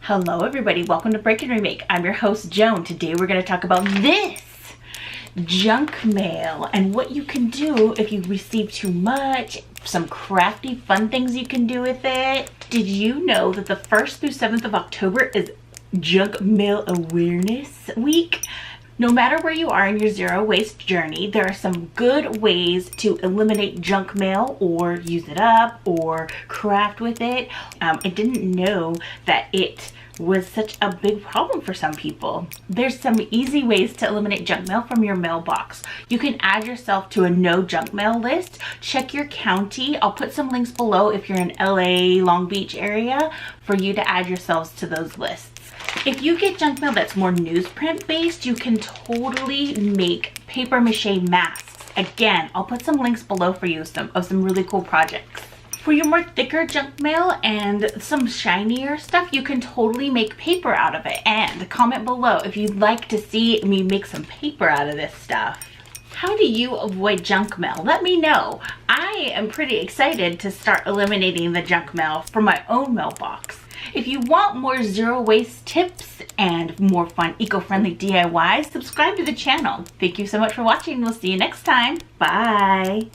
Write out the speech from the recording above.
Hello everybody, welcome to Break Remake. I'm your host Joan. Today we're going to talk about this junk mail and what you can do if you receive too much, some crafty fun things you can do with it. Did you know that the 1st through 7th of October is Junk Mail Awareness Week? No matter where you are in your zero waste journey, there are some good ways to eliminate junk mail or use it up or craft with it. I didn't know that it was such a big problem for some people. There's some easy ways to eliminate junk mail from your mailbox. You can add yourself to a no junk mail list. Check your county. I'll put some links below if you're in LA, Long Beach area for you to add yourselves to those lists. If you get junk mail that's more newsprint based, you can totally make paper mache masks. Again, I'll put some links below for you of some really cool projects. For your more thicker junk mail and some shinier stuff, you can totally make paper out of it. And comment below if you'd like to see me make some paper out of this stuff. How do you avoid junk mail? Let me know. I am pretty excited to start eliminating the junk mail from my own mailbox. If you want more zero waste tips and more fun eco-friendly DIYs, subscribe to the channel. Thank you so much for watching. We'll see you next time. Bye.